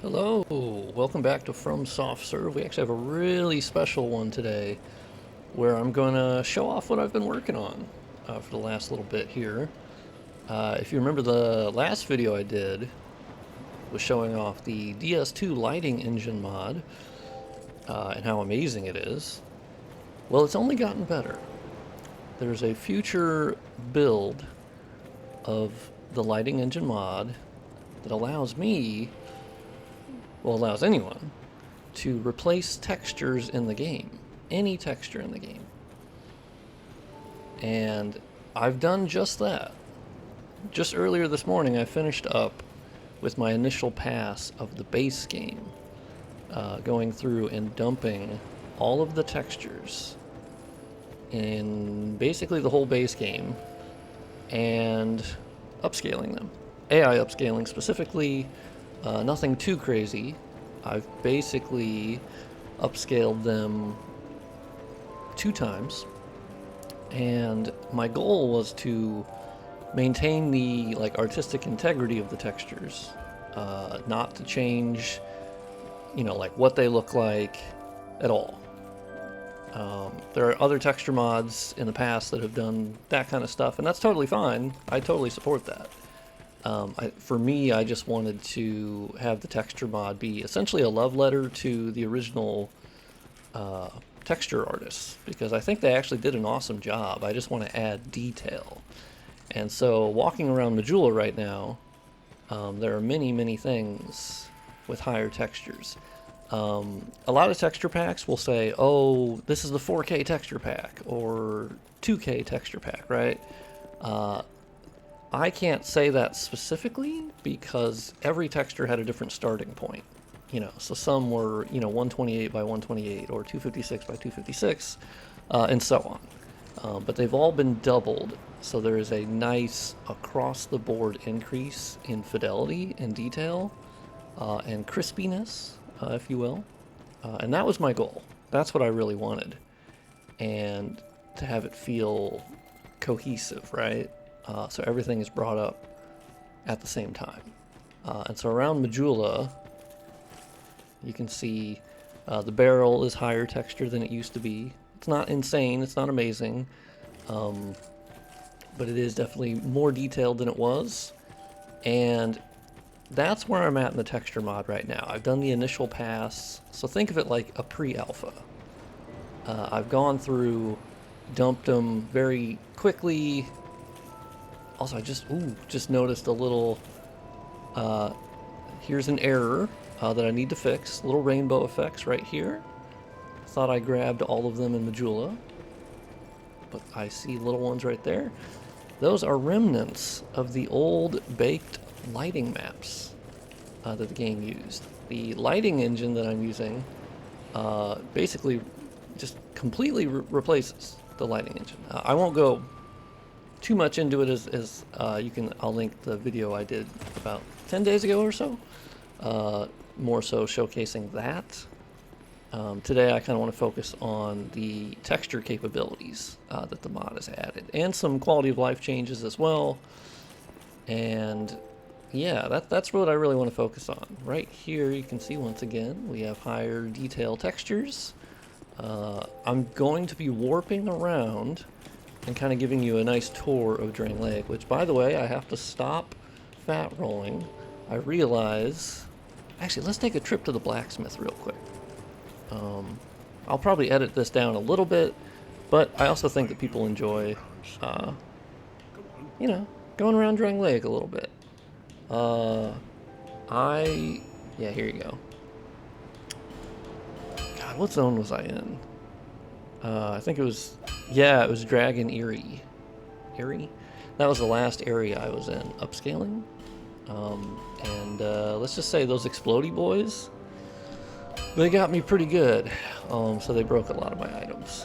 Hello, welcome back to From Soft Serve. We actually have a really special one today where I'm going to show off what I've been working on for the last little bit here. If you remember, the last video I did was showing off the DS2 lighting engine mod and how amazing it is. Well, it's only gotten better. There's a future build of the lighting engine mod that allows me, well, allows anyone to replace textures in the game, any texture in the game. And I've done just that. Just earlier this morning I finished up with my initial pass of the base game, going through and dumping all of the textures in basically the whole base game and upscaling them. AI upscaling specifically. Nothing too crazy. I've basically upscaled them 2 times, and my goal was to maintain the artistic integrity of the textures, not to change, what they look like at all. There are other texture mods in the past that have done that kind of stuff, and that's totally fine. I totally support that. For me, I just wanted to have the texture mod be essentially a love letter to the original texture artists, because I think they actually did an awesome job. I just want to add detail. And so walking around Majula right now, there are many things with higher textures. A lot of texture packs will say, oh, this is the 4K texture pack or 2K texture pack, right? I can't say that specifically because every texture had a different starting point. So some were, 128 by 128 or 256 by 256, and so on. But they've all been doubled, so there is a nice across-the-board increase in fidelity and detail and crispiness, if you will. And that was my goal. That's what I really wanted. And to have it feel cohesive, right? So everything is brought up at the same time. And so around Majula, you can see the barrel is higher texture than it used to be. It's not insane, it's not amazing, but it is definitely more detailed than it was. And that's where I'm at in the texture mod right now. I've done the initial pass, so think of it like a pre-alpha. I've gone through, dumped them very quickly. Also, I just noticed a little, here's an error that I need to fix. Little rainbow effects right here. Thought I grabbed all of them in Majula, but I see little ones right there. Those are remnants of the old baked lighting maps that the game used. The lighting engine that I'm using basically just completely replaces the lighting engine. I won't go too much into it, as I'll link the video I did about 10 days ago or so, more so showcasing that. Today I kind of want to focus on the texture capabilities that the mod has added, and some quality of life changes as well. And yeah, that's what I really want to focus on. Right here you can see once again we have higher detail textures. I'm going to be warping around and kind of giving you a nice tour of Drang Lake, which, by the way, I have to stop fat rolling. I realize... Actually, let's take a trip to the blacksmith real quick. I'll probably edit this down a little bit, but I also think that people enjoy, going around Drang Lake a little bit. Yeah, here you go. God, what zone was I in? I think it was... Yeah, it was Dragon Eerie. Eerie? That was the last area I was in, upscaling. And let's just say those explodey boys, they got me pretty good. So they broke a lot of my items.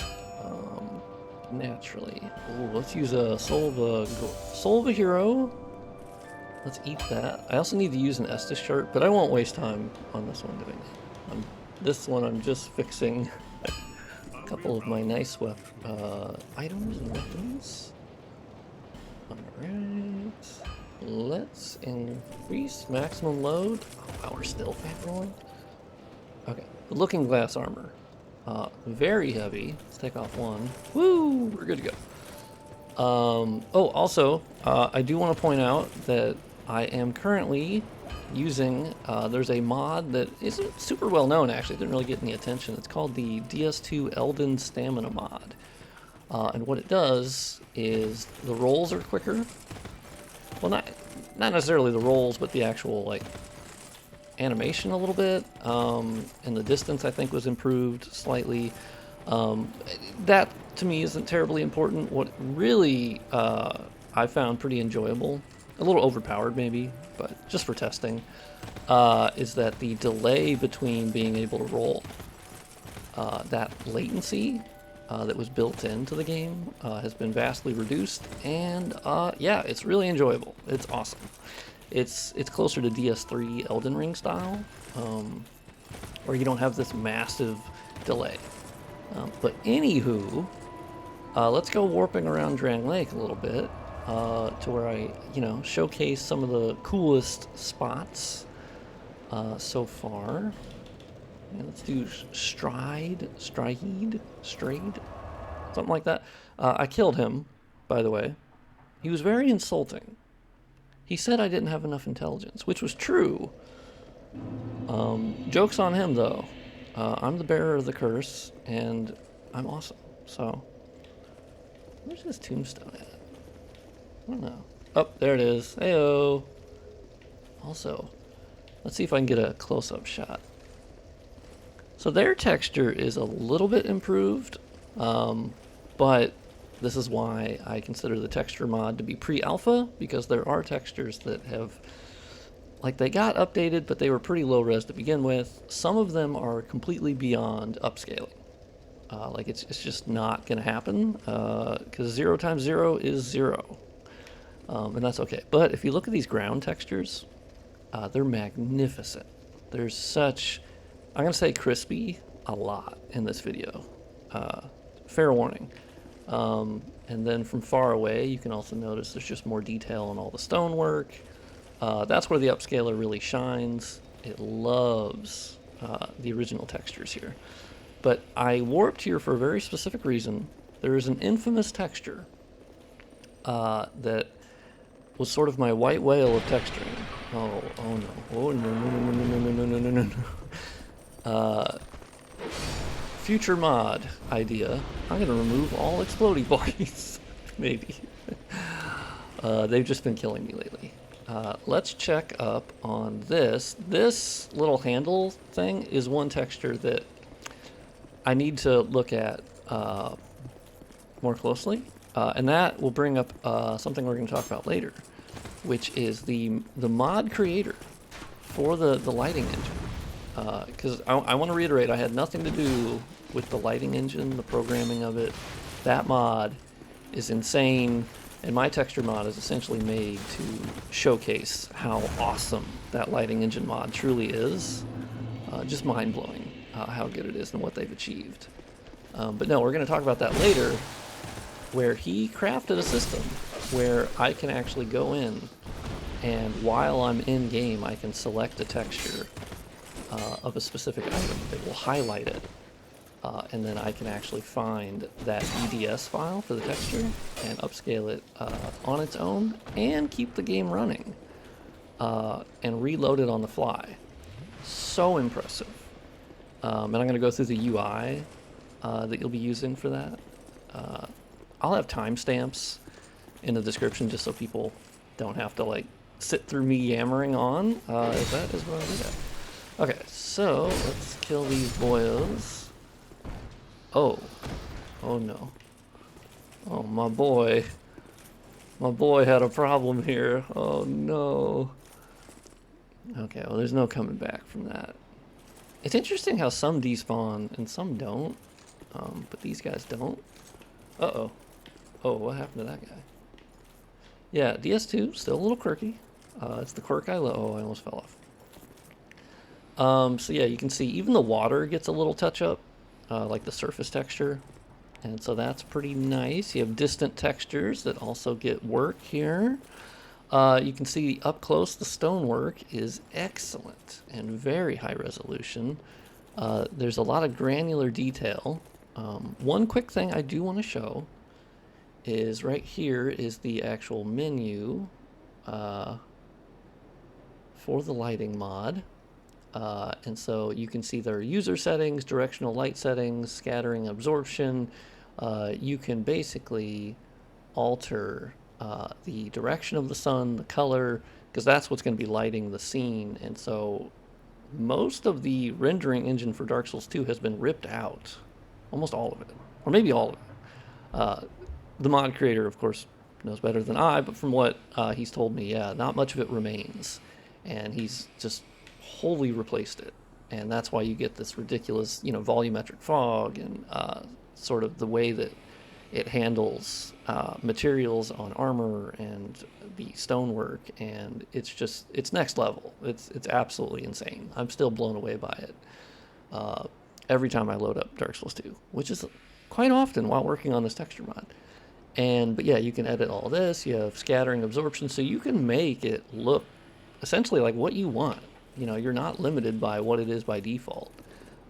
Naturally. Ooh, let's use a Soul of a Hero. Let's eat that. I also need to use an Estus chart, but I won't waste time on this one doing that. This one I'm just fixing couple of my nice items and weapons. Alright. let's increase maximum load. Oh, wow, we're still fan rolling. Okay, the looking glass armor. Very heavy. Let's take off one. Woo, we're good to go. Oh, also, I do want to point out that I am currently using, there's a mod that isn't super well known actually, didn't really get any attention. It's called the DS2 Elden Stamina mod. And what it does is the rolls are quicker. Well, not necessarily the rolls, but the actual like animation a little bit. And the distance I think was improved slightly. That to me isn't terribly important. What really I found pretty enjoyable, a little overpowered maybe, but just for testing, is that the delay between being able to roll, that latency that was built into the game has been vastly reduced, and yeah, it's really enjoyable. It's awesome. It's closer to DS3 Elden Ring style, where you don't have this massive delay. But anywho, let's go warping around Drang Lake a little bit to where I, showcase some of the coolest spots so far. Yeah, let's do Stride, something like that. I killed him, by the way. He was very insulting. He said I didn't have enough intelligence, which was true. Joke's on him, though. I'm the bearer of the curse, and I'm awesome. So, where's this tombstone at? I don't know. Oh, there it is. Heyo. Also, let's see if I can get a close-up shot. So their texture is a little bit improved, but this is why I consider the texture mod to be pre-alpha, because there are textures that have, like, they got updated, but they were pretty low res to begin with. Some of them are completely beyond upscaling. Like, it's just not going to happen, because 0 times 0 is 0. And that's okay. But if you look at these ground textures, they're magnificent. There's such, I'm going to say crispy a lot in this video. Fair warning. And then from far away, you can also notice there's just more detail on all the stonework. That's where the upscaler really shines. It loves the original textures here. But I warped here for a very specific reason. There is an infamous texture that was sort of my white whale of texturing. Oh no. Oh no. Future mod idea. I'm gonna remove all explodey bodies. Maybe. They've just been killing me lately. Let's check up on this. This little handle thing is one texture that I need to look at more closely. And that will bring up something we're going to talk about later, which is the mod creator for the lighting engine. Because I want to reiterate, I had nothing to do with the lighting engine, the programming of it. That mod is insane, and my texture mod is essentially made to showcase how awesome that lighting engine mod truly is. Just mind-blowing how good it is and what they've achieved. But no, we're going to talk about that later, where he crafted a system where I can actually go in, and while I'm in game, I can select a texture of a specific item that will highlight it, and then I can actually find that EDS file for the texture and upscale it on its own and keep the game running and reload it on the fly. So impressive. And I'm going to go through the UI that you'll be using for that. I'll have timestamps in the description just so people don't have to like sit through me yammering on. That is what I'll do that. Okay, so let's kill these boys. Oh no. Oh, my boy had a problem here. Oh no. Okay, well there's no coming back from that. It's interesting how some despawn and some don't, but these guys don't. Uh-oh. Oh, what happened to that guy? Yeah, DS2, still a little quirky. It's the quirk I love. Oh, I almost fell off. So yeah, you can see even the water gets a little touch-up, like the surface texture. And so that's pretty nice. You have distant textures that also get work here. You can see up close the stonework is excellent and very high resolution. There's a lot of granular detail. One quick thing I do want to show is right here is the actual menu for the lighting mod. And so you can see there are user settings, directional light settings, scattering, absorption. You can basically alter the direction of the sun, the color, because that's what's going to be lighting the scene. And so most of the rendering engine for Dark Souls 2 has been ripped out. Almost all of it. Or maybe all of it. The mod creator, of course, knows better than I, but from what he's told me, yeah, not much of it remains. And he's just wholly replaced it. And that's why you get this ridiculous, volumetric fog and sort of the way that it handles materials on armor and the stonework, and it's next level. It's absolutely insane. I'm still blown away by it every time I load up Dark Souls 2, which is quite often while working on this texture mod. But yeah, you can edit all this. You have scattering, absorption, so you can make it look essentially like what you want. You're not limited by what it is by default.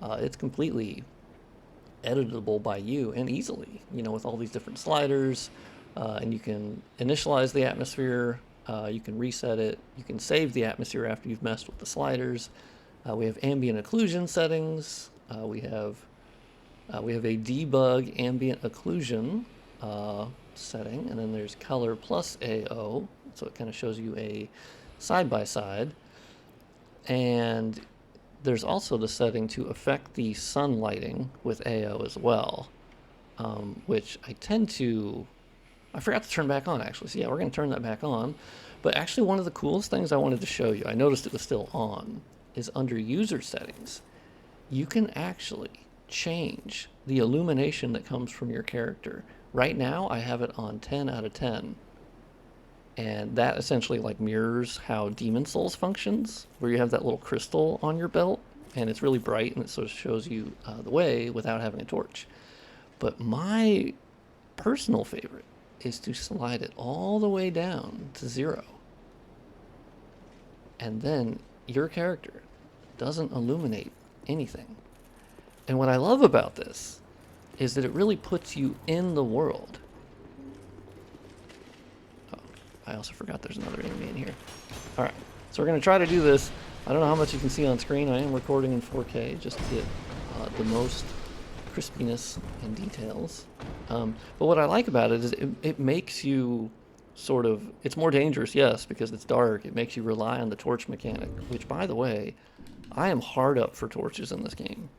It's completely editable by you and easily, with all these different sliders, and you can initialize the atmosphere, you can reset it, you can save the atmosphere after you've messed with the sliders. We have ambient occlusion settings. We have a debug ambient occlusion setting, and then there's color plus AO, so it kind of shows you a side-by-side. And there's also the setting to affect the sun lighting with AO as well, which I forgot to turn back on, actually. So yeah, we're going to turn that back on. But actually, one of the coolest things I wanted to show you, I noticed it was still on, is under user settings. You can actually change the illumination that comes from your character. Right now, I have it on 10 out of 10. And that essentially mirrors how Demon Souls functions, where you have that little crystal on your belt, and it's really bright, and it sort of shows you the way without having a torch. But my personal favorite is to slide it all the way down to 0. And then your character doesn't illuminate anything. And what I love about this is that it really puts you in the world. I also forgot there's another enemy in here. Alright, so we're going to try to do this. I don't know how much you can see on screen. I am recording in 4K just to get the most crispiness and details. But what I like about it is it makes you sort of... It's more dangerous, yes, because it's dark. It makes you rely on the torch mechanic, which, by the way, I am hard up for torches in this game.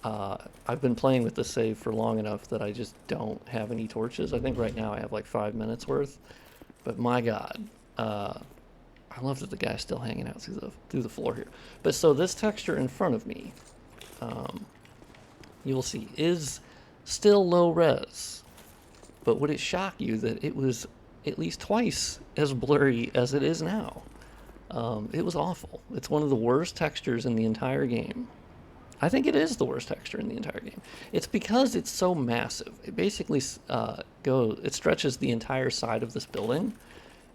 I've been playing with this save for long enough that I just don't have any torches. I think right now I have 5 minutes worth. But my God, I love that the guy's still hanging out through the floor here. But so this texture in front of me, you'll see, is still low res. But would it shock you that it was at least twice as blurry as it is now? It was awful. It's one of the worst textures in the entire game. I think it is the worst texture in the entire game. It's because it's so massive. It basically it stretches the entire side of this building,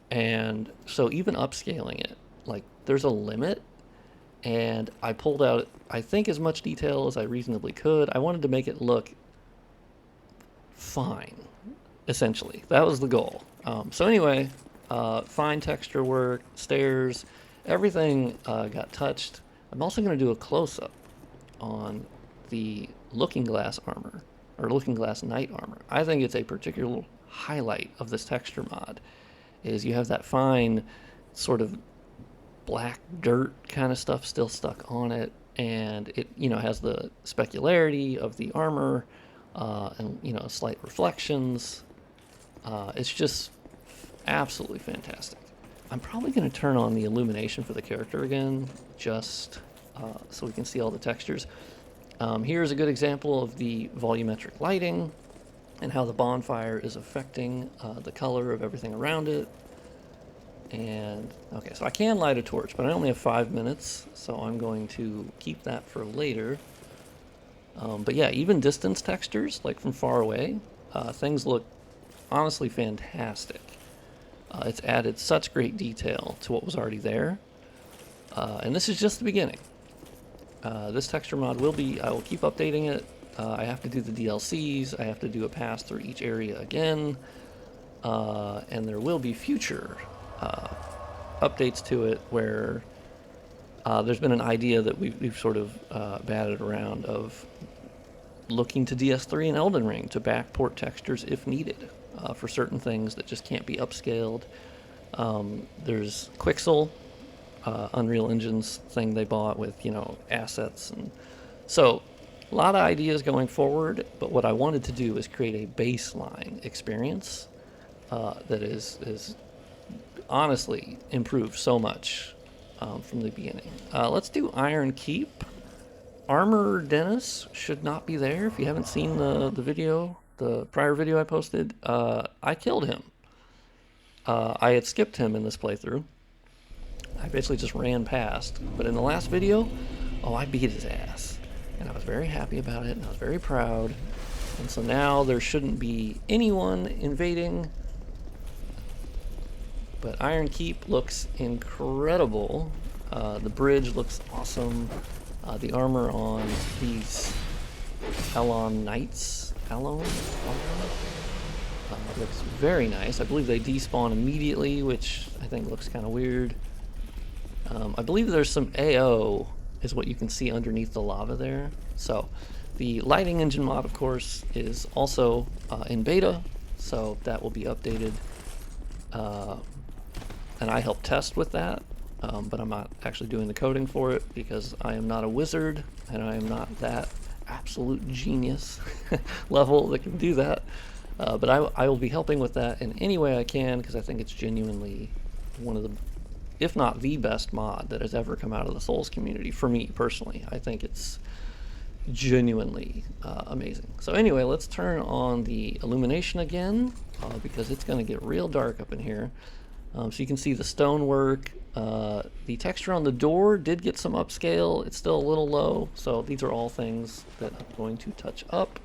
and so even upscaling it, there's a limit. And I pulled out, I think, as much detail as I reasonably could. I wanted to make it look fine, essentially. That was the goal. So anyway, fine texture work, stairs, everything got touched. I'm also going to do a close-up on the Looking Glass armor, or Looking Glass Knight armor. I think it's a particular highlight of this texture mod, is you have that fine sort of black dirt kind of stuff still stuck on it, and it has the specularity of the armor, and slight reflections. It's just absolutely fantastic. I'm probably going to turn on the illumination for the character again, just so we can see all the textures. Here's a good example of the volumetric lighting and how the bonfire is affecting the color of everything around it. And okay, so I can light a torch, but I only have 5 minutes, so I'm going to keep that for later. But yeah, even distance textures, from far away, things look honestly fantastic. It's added such great detail to what was already there. And this is just the beginning. This texture mod will be, I will keep updating it. I have to do the DLCs, I have to do a pass through each area again, and there will be future updates to it where there's been an idea that we've sort of batted around of looking to DS3 and Elden Ring to backport textures if needed for certain things that just can't be upscaled. There's Quixel, Unreal Engine's thing they bought with, you know, assets, and so a lot of ideas going forward, but what I wanted to do is create a baseline experience that is honestly improved so much from the beginning. Let's do Iron Keep. Armor Dennis should not be there. If you haven't seen the video, the prior video I posted, I killed him. I had skipped him in this playthrough. I basically just ran past, but in the last video, oh, I beat his ass. And I was very happy about it, and I was very proud. And so now there shouldn't be anyone invading. But Iron Keep looks incredible. The bridge looks awesome. The armor on these Elon Knights, looks very nice. I believe they despawn immediately, which I think looks kind of weird. I believe there's some AO is what you can see underneath the lava there. So the lighting engine mod, of course, is also in beta, so that will be updated. And I helped test with that, but I'm not actually doing the coding for it because I am not a wizard and I am not that absolute genius level that can do that. But I will be helping with that in any way I can because I think it's genuinely one of the, if not the best mod that has ever come out of the Souls community for me personally. I think it's genuinely amazing. So anyway, let's turn on the illumination again because it's going to get real dark up in here. So you can see the stonework. The texture on the door did get some upscale. It's still a little low. So these are all things that I'm going to touch up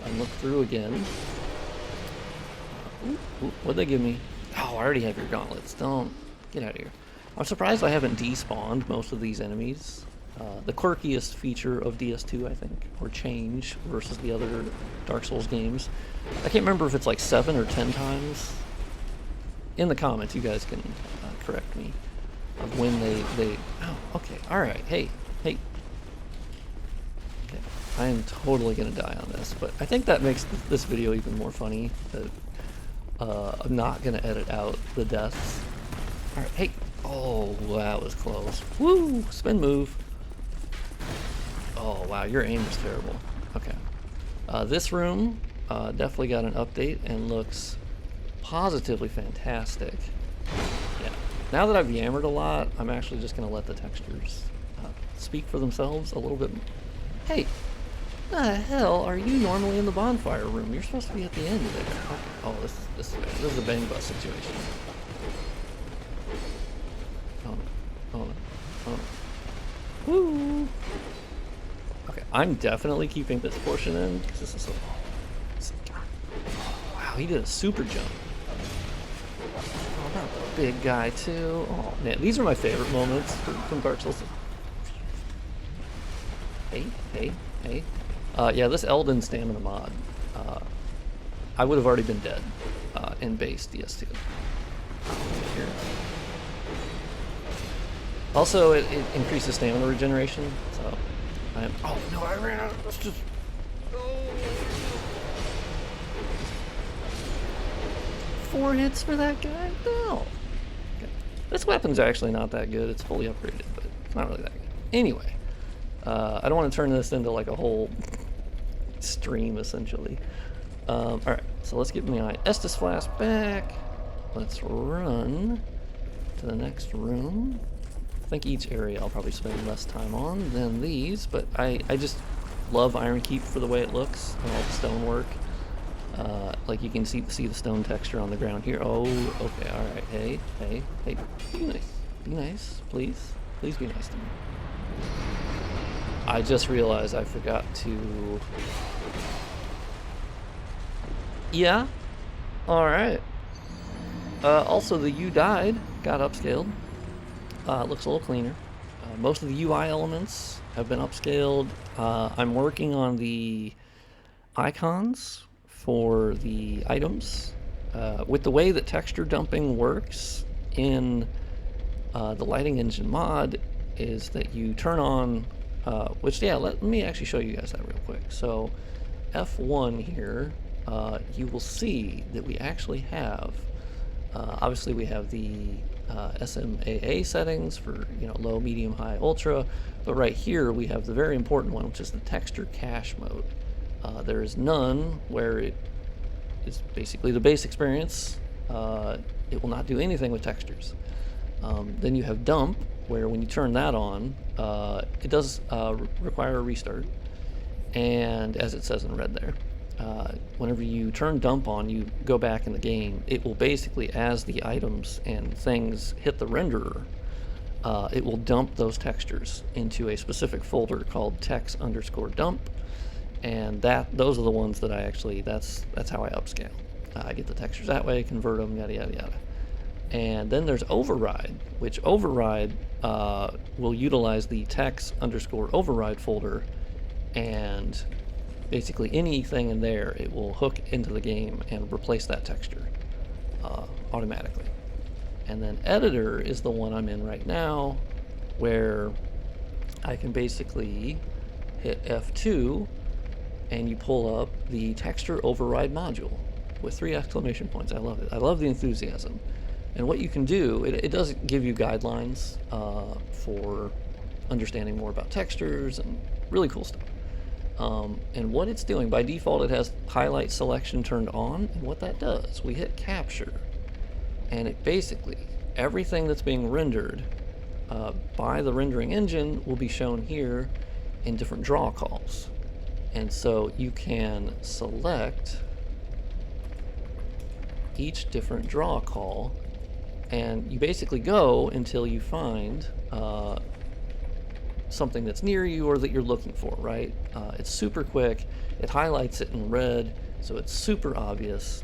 and look through again. What'd they give me? Oh, I already have your gauntlets. Don't get out of here. I'm surprised I haven't despawned most of these enemies. The quirkiest feature of DS2, I think, or change versus the other Dark Souls games. I can't remember if it's like 7 or 10 times. In the comments, you guys can correct me of when they. Oh, okay, all right. Hey. Okay, I am totally gonna die on this, but I think that makes this video even more funny. That I'm not gonna edit out the deaths. All right, hey. Oh, that was close. Woo! Spin move. Oh wow, your aim is terrible. Okay. This room definitely got an update and looks positively fantastic. Yeah. Now that I've yammered a lot, I'm actually just going to let the textures speak for themselves a little bit. Hey, the hell are you normally in the bonfire room? You're supposed to be at the end there. Okay. Oh, this is a bang bus situation. Oh no! Oh no! Woo! Okay, I'm definitely keeping this portion in because this is so. Wow, he did a super jump. Oh, not the big guy too. Oh man, these are my favorite moments from Dark Souls. Hey. Yeah, this Elden stamina mod. I would have already been dead in base DS2. Here. Also, it increases stamina regeneration, so I am. Oh no, I ran out. Let's just. Oh. 4 hits for that guy? No. Okay. This weapon's actually not that good. It's fully upgraded, but it's not really that good. Anyway, I don't want to turn this into like a whole stream, essentially. Alright, so let's get my Estus Flask back. Let's run to the next room. I think each area I'll probably spend less time on than these, but I just love Iron Keep for the way it looks and all the stonework. Like you can see the stone texture on the ground here. Oh, okay, all right. Hey, be nice, please be nice to me. I just realized I forgot to. Yeah, all right. Also, the U died, got upscaled. It looks a little cleaner. Most of the UI elements have been upscaled. I'm working on the icons for the items. With the way that texture dumping works in the lighting engine mod is that you turn on, which, yeah, let me actually show you guys that real quick. So F1 here, you will see that we actually have, obviously we have the SMAA settings for, you know, low, medium, high, ultra, but right here we have the very important one, which is the texture cache mode. There is none, where it is basically the base experience. It will not do anything with textures. Then you have dump, where when you turn that on, it does require a restart. And as it says in red there, whenever you turn dump on, you go back in the game, it will basically, as the items and things hit the renderer, it will dump those textures into a specific folder called text_dump. And those are the ones that I actually, that's how I upscale. I get the textures that way, convert them, yada yada yada. And then there's override, which override will utilize the text_override folder, and basically anything in there, it will hook into the game and replace that texture automatically. And then editor is the one I'm in right now, where I can basically hit F2 and you pull up the texture override module with 3 exclamation points. I love it. I love the enthusiasm. And what you can do, it does give you guidelines for understanding more about textures and really cool stuff. And what it's doing, by default, it has highlight selection turned on. And what that does, we hit capture, and it basically, everything that's being rendered by the rendering engine will be shown here in different draw calls. And so you can select each different draw call, and you basically go until you find something that's near you or that you're looking for, right? It's super quick. It highlights it in red, so it's super obvious,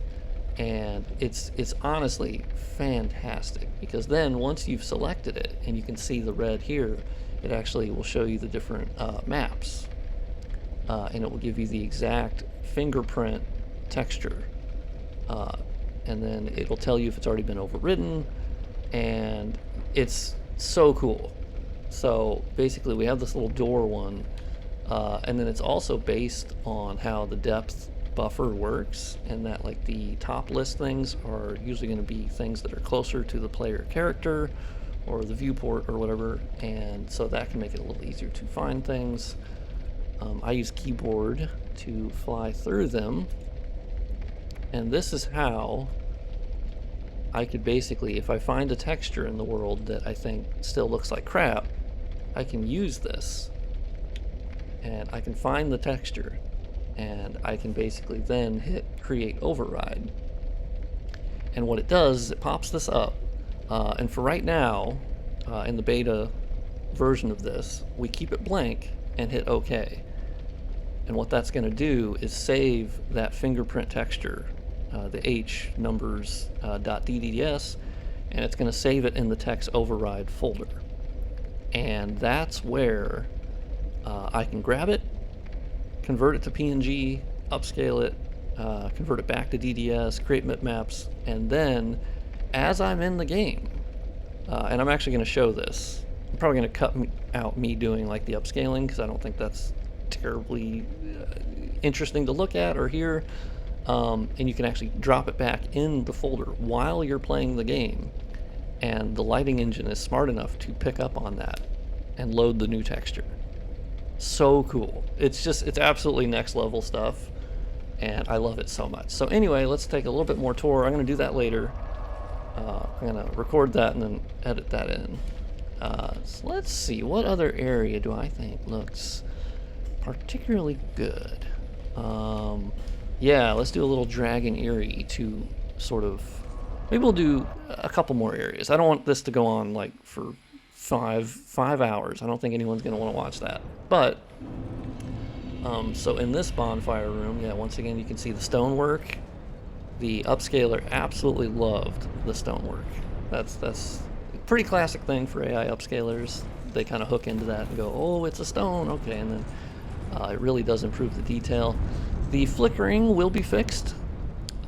and it's honestly fantastic, because then once you've selected it and you can see the red here, it actually will show you the different maps, and it will give you the exact fingerprint texture, and then it'll tell you if it's already been overridden, and it's so cool. So basically we have this little door one, and then it's also based on how the depth buffer works, and that, like, the top list things are usually going to be things that are closer to the player character or the viewport or whatever, and so that can make it a little easier to find things. I use keyboard to fly through them, and this is how I could basically, if I find a texture in the world that I think still looks like crap, I can use this, and I can find the texture, and I can basically then hit create override. And what it does is it pops this up, and for right now, in the beta version of this, we keep it blank and hit OK. And what that's going to do is save that fingerprint texture, the H numbers .ddds, and it's going to save it in the text override folder. And that's where I can grab it, convert it to PNG, upscale it, convert it back to DDS, create bitmaps, and then as I'm in the game, and I'm actually going to show this, I'm probably going to cut out me doing like the upscaling, because I don't think that's terribly interesting to look at or hear, and you can actually drop it back in the folder while you're playing the game, and the lighting engine is smart enough to pick up on that and load the new texture. So cool. It's absolutely next level stuff, and I love it so much. So anyway, let's take a little bit more tour. I'm going to do that later. I'm going to record that and then edit that in. So let's see, what other area do I think looks particularly good? Yeah, let's do a little Dragon Eyrie to sort of, maybe we'll do a couple more areas. I don't want this to go on like for five hours. I don't think anyone's going to want to watch that. But so in this bonfire room, yeah, once again you can see the stonework. the upscaler absolutely loved the stonework. That's a pretty classic thing for AI upscalers. They kind of hook into that and go, oh, it's a stone, okay, and then it really does improve the detail. The flickering will be fixed.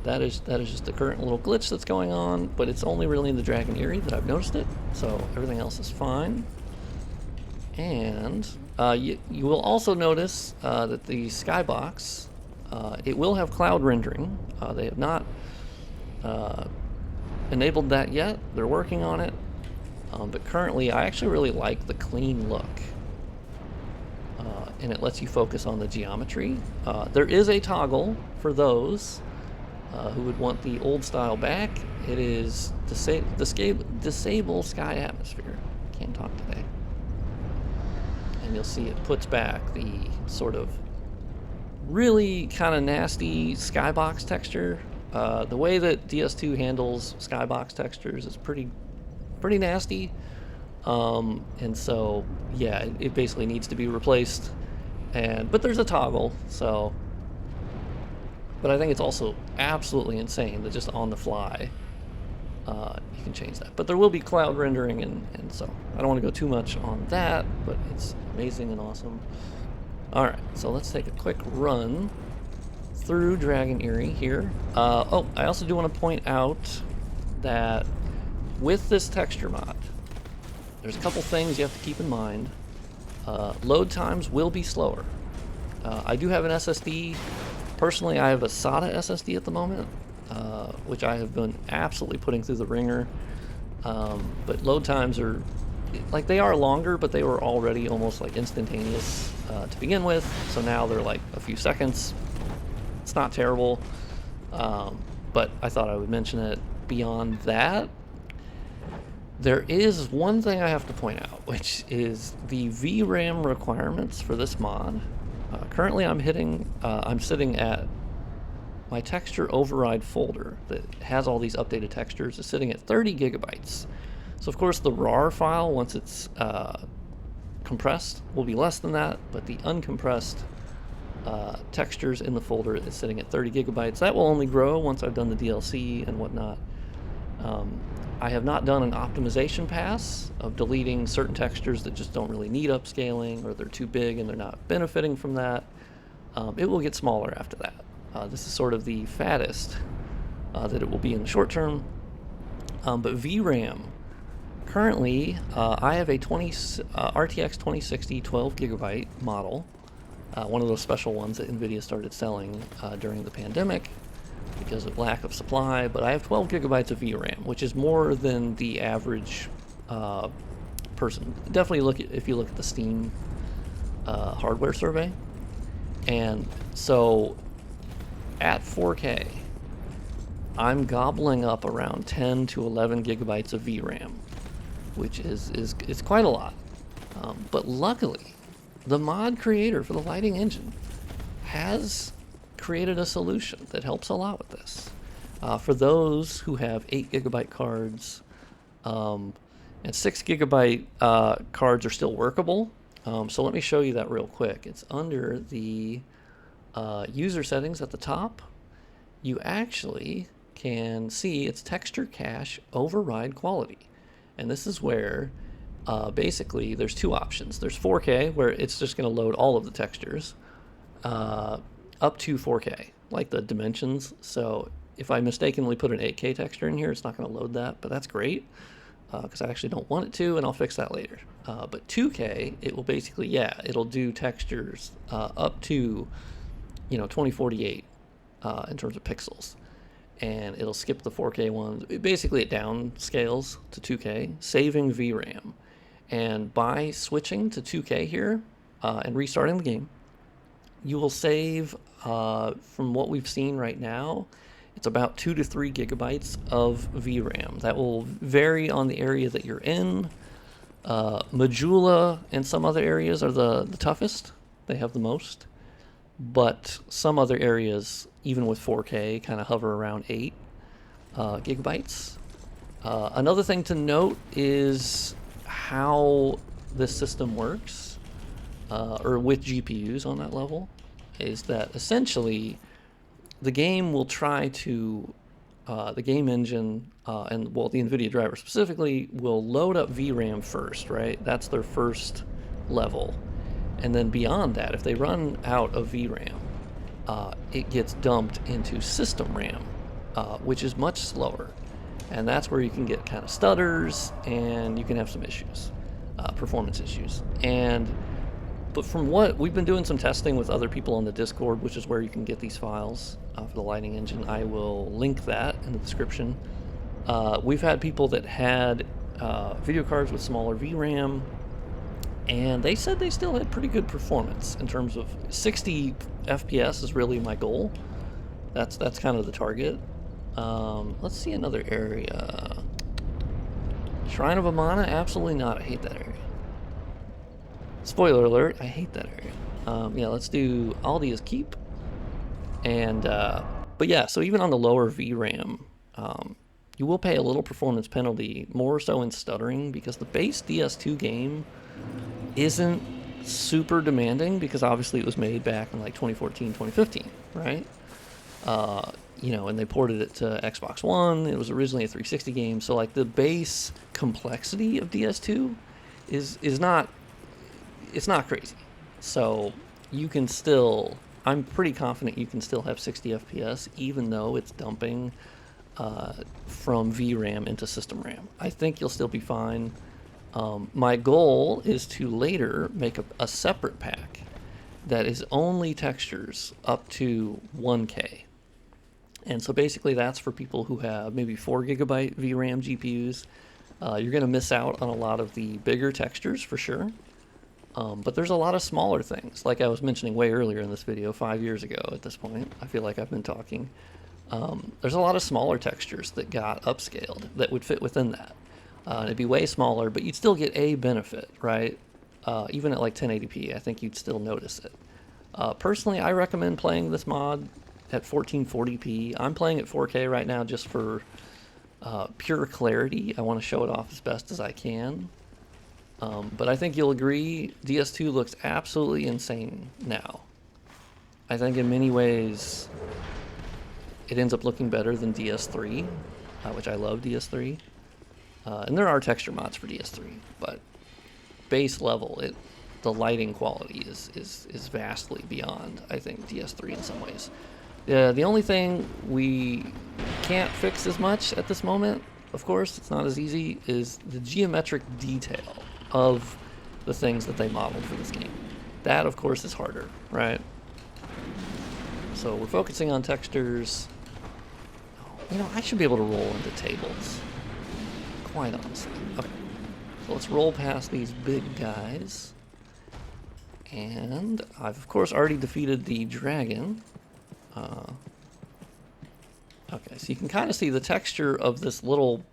That is just the current little glitch that's going on, but it's only really in the Dragon Eerie that I've noticed it, so everything else is fine. And you will also notice that the skybox, it will have cloud rendering. They have not enabled that yet. They're working on it. But currently, I actually really like the clean look. And it lets you focus on the geometry. There is a toggle for those who would want the old style back. It is disable sky atmosphere. Can't talk today. And you'll see it puts back the sort of really kind of nasty skybox texture. The way that DS2 handles skybox textures is pretty nasty. And so, yeah, it basically needs to be replaced. But there's a toggle, so. But I think it's also absolutely insane that just on the fly, you can change that. But there will be cloud rendering, and so I don't want to go too much on that, but it's amazing and awesome. All right, so let's take a quick run through Dragon Eerie here. Oh, I also do want to point out that with this texture mod, there's a couple things you have to keep in mind. Load times will be slower. I do have an SSD. Personally, I have a SATA SSD at the moment, which I have been absolutely putting through the ringer. But load times are, like, they are longer, but they were already almost like instantaneous to begin with. So now they're like a few seconds. It's not terrible, but I thought I would mention it. Beyond that, there is one thing I have to point out, which is the VRAM requirements for this mod. Currently I'm sitting at my texture override folder that has all these updated textures is sitting at 30 gigabytes. So of course the RAR file, once it's compressed, will be less than that, but the uncompressed textures in the folder is sitting at 30 gigabytes. That will only grow once I've done the DLC and whatnot. I have not done an optimization pass of deleting certain textures that just don't really need upscaling, or they're too big and they're not benefiting from that. It will get smaller after that. This is sort of the fattest that it will be in the short term. But VRAM, currently I have a RTX 2060 12 gigabyte model, one of those special ones that NVIDIA started selling during the pandemic because of lack of supply, but I have 12 gigabytes of VRAM, which is more than the average person. Definitely if you look at the Steam hardware survey. And so at 4K, I'm gobbling up around 10 to 11 gigabytes of VRAM, which is quite a lot. But luckily, the mod creator for the lighting engine has created a solution that helps a lot with this. For those who have 8 gigabyte cards, and 6 gigabyte cards are still workable. So let me show you that real quick. It's under the user settings at the top. You actually can see it's texture cache override quality. And this is where basically there's two options. There's 4K, where it's just going to load all of the textures up to 4K, like the dimensions. So if I mistakenly put an 8K texture in here, it's not going to load that, but that's great because I actually don't want it to, and I'll fix that later. But 2K, it will basically, yeah, it'll do textures up to, 2048 in terms of pixels. And it'll skip the 4K ones. Basically, it downscales to 2K, saving VRAM. And by switching to 2K here and restarting the game, you will save, from what we've seen right now, it's about 2 to 3 gigabytes of VRAM. That will vary on the area that you're in. Majula and some other areas are the toughest. They have the most. But some other areas, even with 4K, kind of hover around 8 gigabytes. Another thing to note is how this system works, or with GPUs on that level, is that essentially the game will try to the game engine, and well, the NVIDIA driver specifically, will load up VRAM first, right? That's their first level. And then beyond that, if they run out of VRAM, it gets dumped into system RAM, which is much slower. And that's where you can get kind of stutters and you can have some issues, performance issues. But from what we've been doing some testing with other people on the Discord, which is where you can get these files for the lighting engine. I will link that in the description. We've had people that had video cards with smaller VRAM, and they said they still had pretty good performance in terms of 60 FPS is really my goal. That's kind of the target. Let's see another area. Shrine of Amana? Absolutely not. I hate that area. Spoiler alert, I hate that area. Yeah, let's do Aldi as keep. And, but yeah, so even on the lower VRAM, you will pay a little performance penalty, more so in stuttering, because the base DS2 game isn't super demanding, because obviously it was made back in like 2014, 2015, right? You know, and they ported it to Xbox One. It was originally a 360 game, so like the base complexity of DS2 is not, it's not crazy. So you can still, I'm pretty confident you can still have 60 FPS even though it's dumping from VRAM into system RAM. I think you'll still be fine. My goal is to later make a separate pack that is only textures up to 1K. And so basically that's for people who have maybe 4 GB VRAM GPUs. You're going to miss out on a lot of the bigger textures for sure. But there's a lot of smaller things, like I was mentioning way earlier in this video, 5 years ago at this point. I feel like I've been talking. There's a lot of smaller textures that got upscaled that would fit within that. It'd be way smaller, but you'd still get a benefit, right? Even at like 1080p, I think you'd still notice it. Personally, I recommend playing this mod at 1440p. I'm playing at 4K right now just for pure clarity. I want to show it off as best as I can. But I think you'll agree, DS2 looks absolutely insane now. I think in many ways, it ends up looking better than DS3, which I love DS3. And there are texture mods for DS3, but base level, the lighting quality is vastly beyond, I think, DS3 in some ways. The only thing we can't fix as much at this moment, of course, it's not as easy, is the geometric detail of the things that they modeled for this game. That, of course, is harder, right? So we're focusing on textures. You know, I should be able to roll into tables, quite honestly. Okay, so let's roll past these big guys. And I've, of course, already defeated the dragon. Okay, so you can kind of see the texture of this little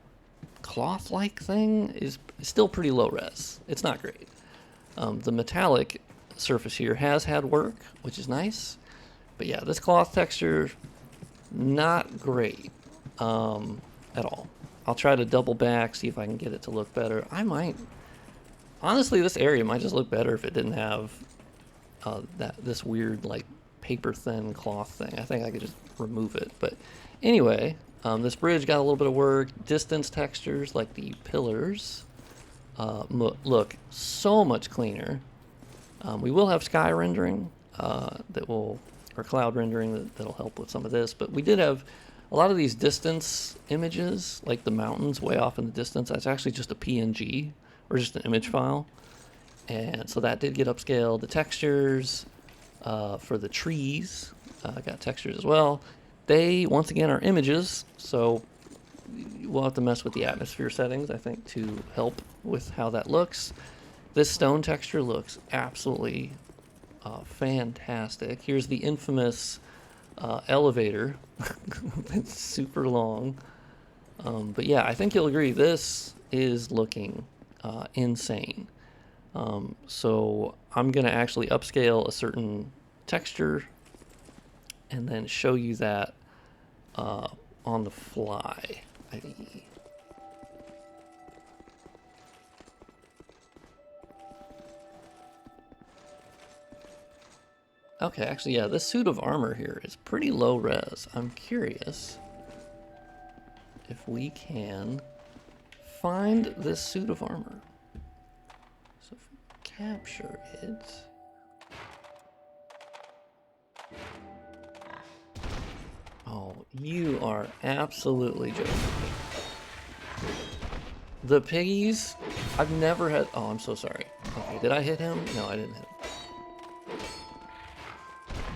cloth-like thing is still pretty low res. It's not great. The metallic surface here has had work, which is nice. But yeah, this cloth texture, not great at all. I'll try to double back, see if I can get it to look better. I might, honestly, this area might just look better if it didn't have this weird like paper thin cloth thing. I think I could just remove it. But anyway, this bridge got a little bit of work. Distance textures like the pillars look so much cleaner. We will have sky rendering or cloud rendering that'll help with some of this, but we did have a lot of these distance images, like the mountains way off in the distance. That's actually just a PNG or just an image file, and so that did get upscaled. The textures for the trees got textures as well. They, once again, are images, so we'll have to mess with the atmosphere settings, I think, to help with how that looks. This stone texture looks absolutely fantastic. Here's the infamous elevator. It's super long. But yeah, I think you'll agree, this is looking insane. So I'm going to actually upscale a certain texture and then show you that on the fly. Okay, actually, yeah, this suit of armor here is pretty low res. I'm curious if we can find this suit of armor. So if we capture it. Oh, you are absolutely joking me. The piggies, I've never had. Oh, I'm so sorry. Okay, did I hit him? No, I didn't hit him.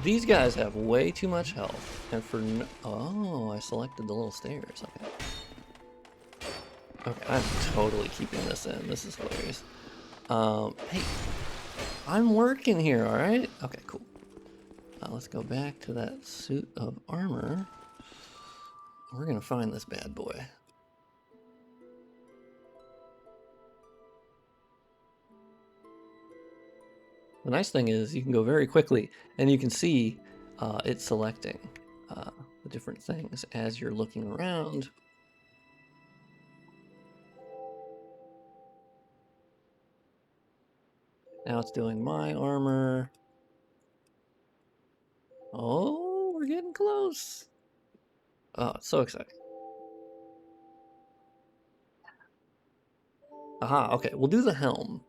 These guys have way too much health, and for no, oh, I selected the little stairs. Okay. Okay, I'm totally keeping this in. This is hilarious. Hey, I'm working here, all right? Okay, cool. Let's go back to that suit of armor. We're gonna find this bad boy. The nice thing is you can go very quickly, and you can see it's selecting the different things as you're looking around. Now it's doing my armor. Oh, we're getting close. Oh, it's so exciting. Aha, okay, we'll do the helm.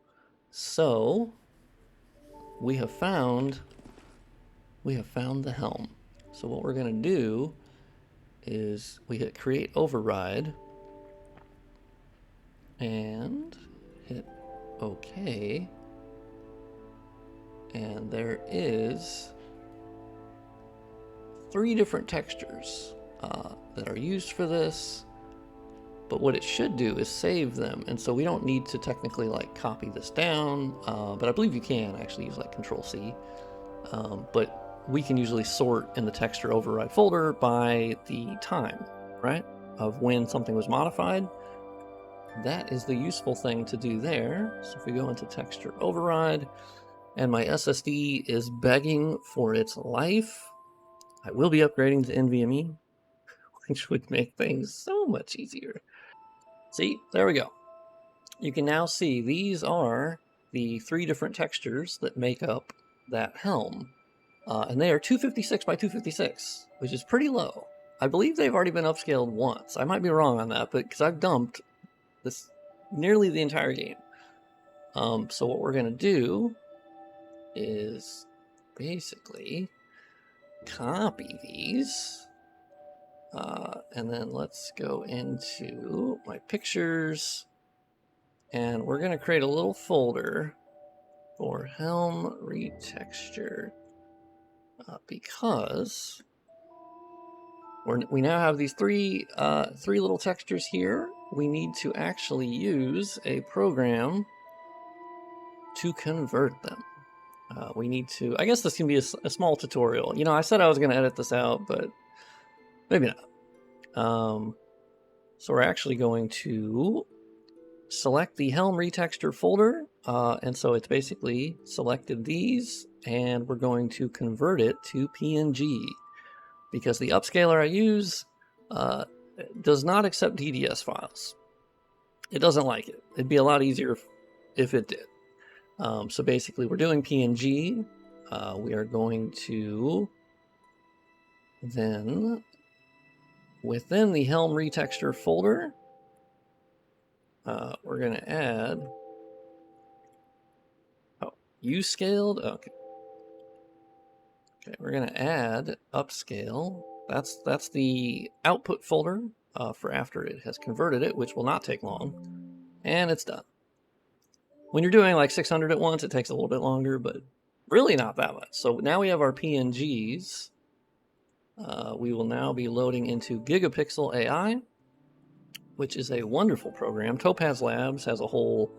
So we have found the helm. So what we're gonna do is we hit create override and hit OK. And there is 3 different textures that are used for this, but what it should do is save them, and so we don't need to technically like copy this down, but I believe you can actually use like Control-C, but we can usually sort in the texture override folder by the time, right, of when something was modified. That is the useful thing to do there. So if we go into texture override, and my SSD is begging for its life, I will be upgrading to NVMe, which would make things so much easier. See, there we go. You can now see these are the 3 different textures that make up that helm. And they are 256 by 256, which is pretty low. I believe they've already been upscaled once. I might be wrong on that, but because I've dumped this nearly the entire game. So what we're going to do is basically copy these. And then let's go into my pictures, and we're going to create a little folder for helm retexture because we now have these three little textures here. We need to actually use a program to convert them. We need to, I guess this can be a small tutorial. You know, I said I was going to edit this out, but maybe not. So we're actually going to select the helm retexture folder, and so it's basically selected these, and we're going to convert it to PNG because the upscaler I use does not accept DDS files. It doesn't like it. It'd be a lot easier if it did. So basically we're doing PNG. We are going to then, within the helm retexture folder, we're going to add, upscaled. Okay. Okay, we're going to add upscale. That's the output folder for after it has converted it, which will not take long, and it's done. When you're doing like 600 at once, it takes a little bit longer, but really not that much. So now we have our PNGs. We will now be loading into Gigapixel AI, which is a wonderful program. Topaz Labs has a whole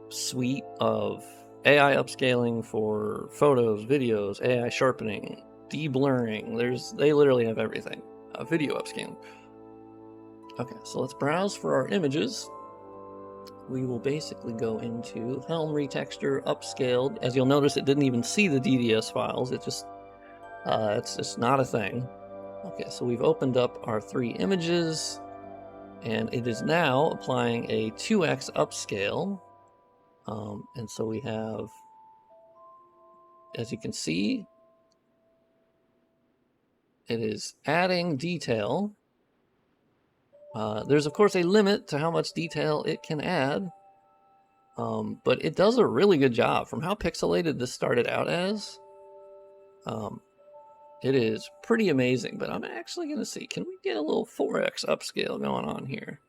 suite of AI upscaling for photos, videos, AI sharpening, de-blurring. They literally have everything. Video upscaling. Okay, so let's browse for our images. We will basically go into helm retexture upscaled. As you'll notice, it didn't even see the DDS files. It's just not a thing. Okay, so we've opened up our 3 images, and it is now applying a 2x upscale. And so we have, as you can see, it is adding detail There's of course a limit to how much detail it can add, but it does a really good job. From how pixelated this started out as, it is pretty amazing. But I'm actually going to see, can we get a little 4x upscale going on here?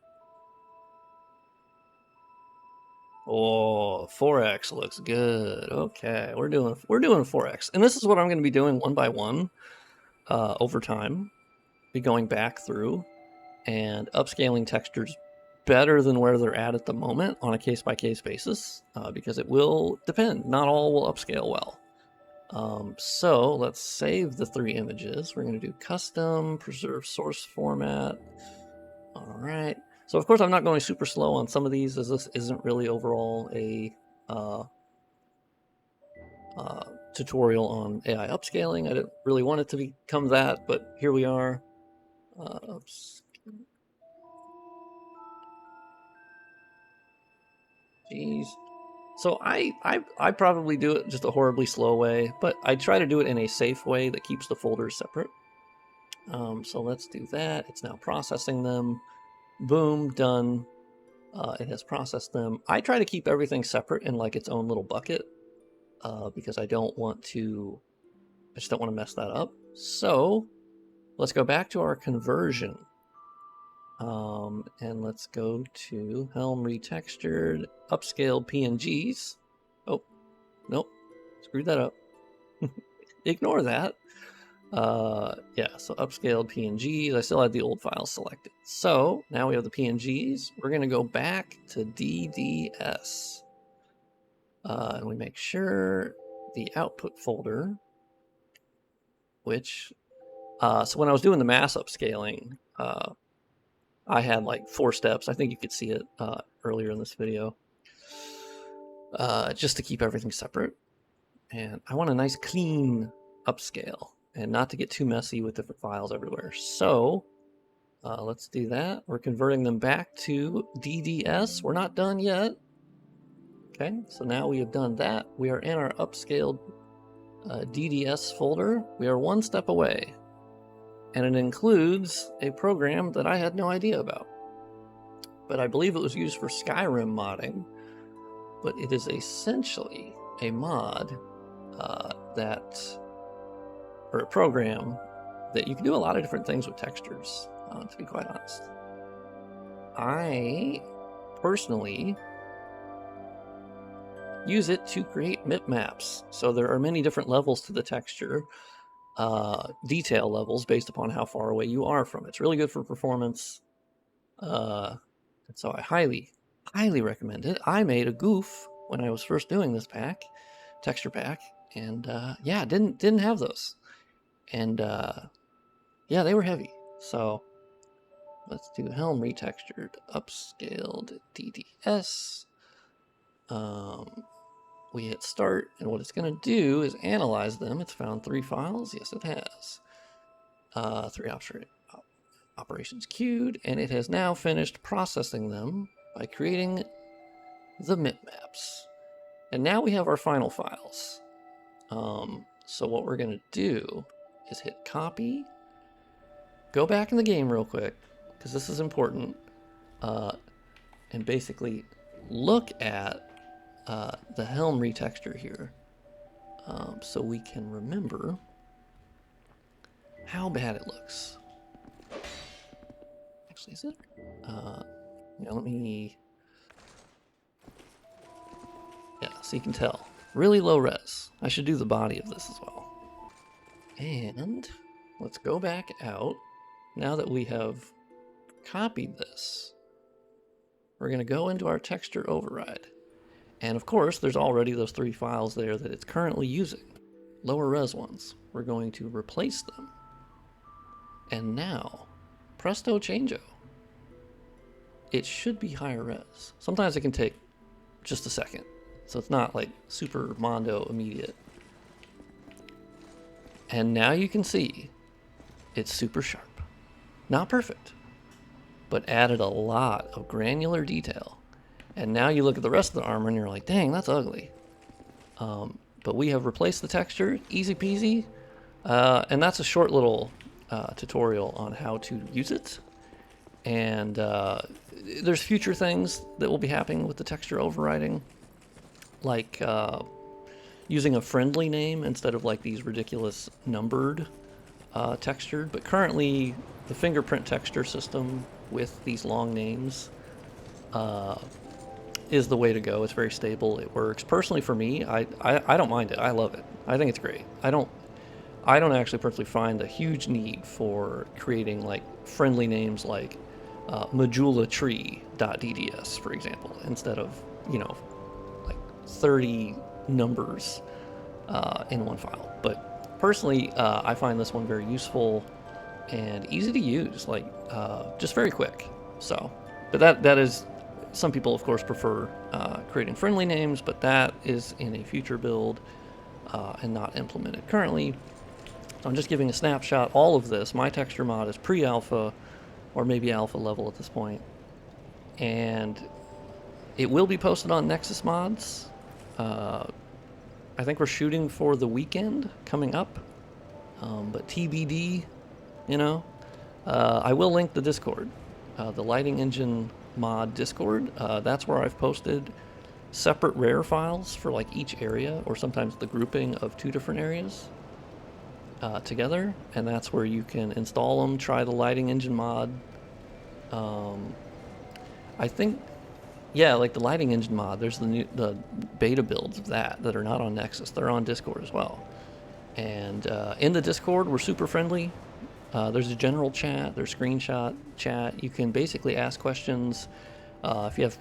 Oh, 4x looks good. Okay, we're doing 4x, and this is what I'm going to be doing one by one over time. Be going back through and upscaling textures better than where they're at the moment on a case-by-case basis, because it will depend. Not all will upscale well. So let's save the 3 images. We're going to do custom, preserve source format. All right. So of course I'm not going super slow on some of these, as this isn't really overall a tutorial on AI upscaling. I didn't really want it to become that, but here we are. Jeez. So I probably do it just a horribly slow way, but I try to do it in a safe way that keeps the folders separate. So let's do that. It's now processing them. Boom, done. It has processed them. I try to keep everything separate in like its own little bucket, because I just don't want to mess that up. So let's go back to our conversion. And let's go to Helm retextured, upscaled PNGs. Oh, nope, screwed that up. Ignore that. Yeah, so upscaled PNGs. I still had the old files selected. So now we have the PNGs. We're going to go back to DDS. And we make sure the output folder, which, so when I was doing the mass upscaling, I had like 4 steps. I think you could see it earlier in this video, just to keep everything separate. And I want a nice clean upscale and not to get too messy with different files everywhere. So let's do that. We're converting them back to DDS. We're not done yet. Okay, so now we have done that. We are in our upscaled DDS folder. We are 1 step away. And it includes a program that I had no idea about. But I believe it was used for Skyrim modding. But it is essentially a mod or a program that you can do a lot of different things with textures, to be quite honest. I personally use it to create bitmaps. So there are many different levels to the texture. Detail levels based upon how far away you are from it. It's really good for performance. And so I highly recommend it. I made a goof when I was first doing this texture pack, and yeah, didn't have those. And yeah, they were heavy. So let's do Helm retextured, upscaled DDS. We hit start, and what it's going to do is analyze them. It's found 3 files. Yes, it has. 3 operations queued, and it has now finished processing them by creating the bitmaps. And now we have our final files. So what we're going to do is hit copy, go back in the game real quick, because this is important, and basically look at the Helm retexture here, so we can remember how bad it looks. Actually, is it? Yeah, let me... Yeah, so you can tell. Really low res. I should do the body of this as well. And let's go back out. Now that we have copied this, we're going to go into our texture override. And of course, there's already those 3 files there that it's currently using. Lower res ones. We're going to replace them. And now, presto changeo. It should be higher res. Sometimes it can take just a second. So it's not like super mondo immediate. And now you can see it's super sharp. Not perfect, but added a lot of granular detail. And now you look at the rest of the armor and you're like, dang, that's ugly. But we have replaced the texture, easy peasy. And that's a short little tutorial on how to use it. And there's future things that will be happening with the texture overriding, like using a friendly name instead of like these ridiculous numbered textured. But currently, the fingerprint texture system with these long names is the way to go. It's very stable. It works. Personally, for me, I don't mind it. I love it. I think it's great. I don't actually personally find a huge need for creating like friendly names like majulatree.dds, for example, instead of, you know, like 30 numbers in one file. But personally, I find this one very useful and easy to use, like just very quick. So, but that is, some people of course prefer creating friendly names, but that is in a future build and not implemented currently. So I'm just giving a snapshot. All of this, my texture mod is pre-alpha or maybe alpha level at this point, and it will be posted on Nexus Mods. I think we're shooting for the weekend coming up, but TBD, you know. I will link the Discord, the Lighting Engine mod Discord. That's where I've posted separate rare files for like each area, or sometimes the grouping of 2 different areas together, and that's where you can install them, try the Lighting Engine mod. I think, yeah, like the Lighting Engine mod, there's the beta builds of that are not on Nexus. They're on Discord as well. And in the Discord, we're super friendly. There's a general chat, there's screenshot chat. You can basically ask questions. If you have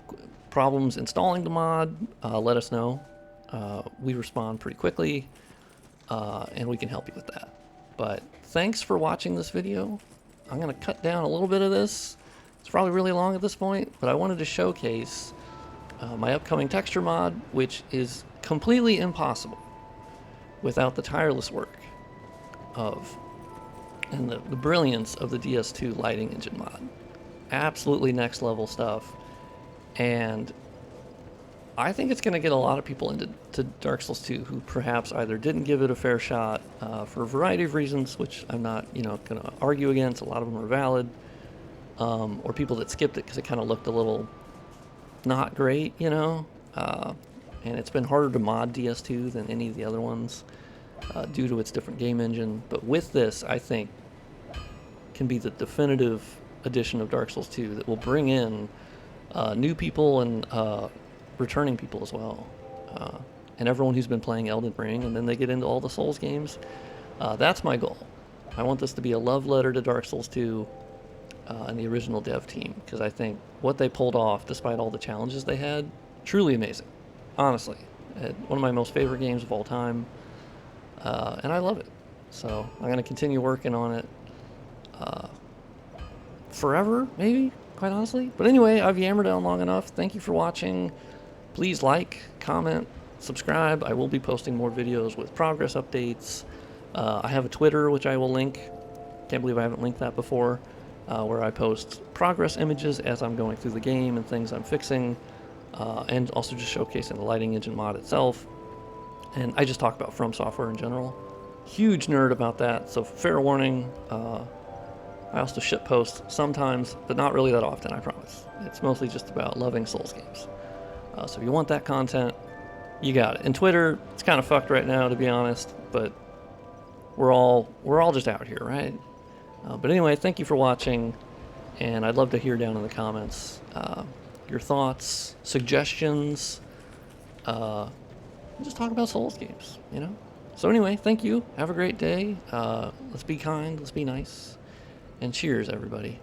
problems installing the mod, let us know. We respond pretty quickly, and we can help you with that. But thanks for watching this video. I'm going to cut down a little bit of this. It's probably really long at this point, but I wanted to showcase my upcoming texture mod, which is completely impossible without the tireless work of and the brilliance of the DS2 Lighting Engine mod. Absolutely next level stuff. And I think it's going to get a lot of people into Dark Souls 2 who perhaps either didn't give it a fair shot for a variety of reasons, which I'm not, you know, going to argue against. A lot of them are valid. Or people that skipped it because it kind of looked a little not great, you know. And it's been harder to mod DS2 than any of the other ones due to its different game engine. But with this, I think, can be the definitive edition of Dark Souls 2 that will bring in new people and returning people as well. And everyone who's been playing Elden Ring, and then they get into all the Souls games. That's my goal. I want this to be a love letter to Dark Souls 2 and the original dev team, because I think what they pulled off, despite all the challenges they had, truly amazing. Honestly. One of my most favorite games of all time. And I love it. So I'm going to continue working on it forever, maybe, quite honestly. But anyway, I've yammered on long enough. Thank you for watching. Please like, comment, subscribe. I will be posting more videos with progress updates. I have a Twitter, which I will link. Can't believe I haven't linked that before, where I post progress images as I'm going through the game and things I'm fixing, and also just showcasing the Lighting Engine mod itself. And I just talk about From Software in general. Huge nerd about that, so fair warning. I also shitpost sometimes, but not really that often, I promise. It's mostly just about loving Souls games. So if you want that content, you got it. And Twitter, it's kind of fucked right now, to be honest, but we're all just out here, right? But anyway, thank you for watching, and I'd love to hear down in the comments your thoughts, suggestions. Just talk about Souls games, you know? So anyway, thank you. Have a great day. Let's be kind. Let's be nice. And cheers, everybody.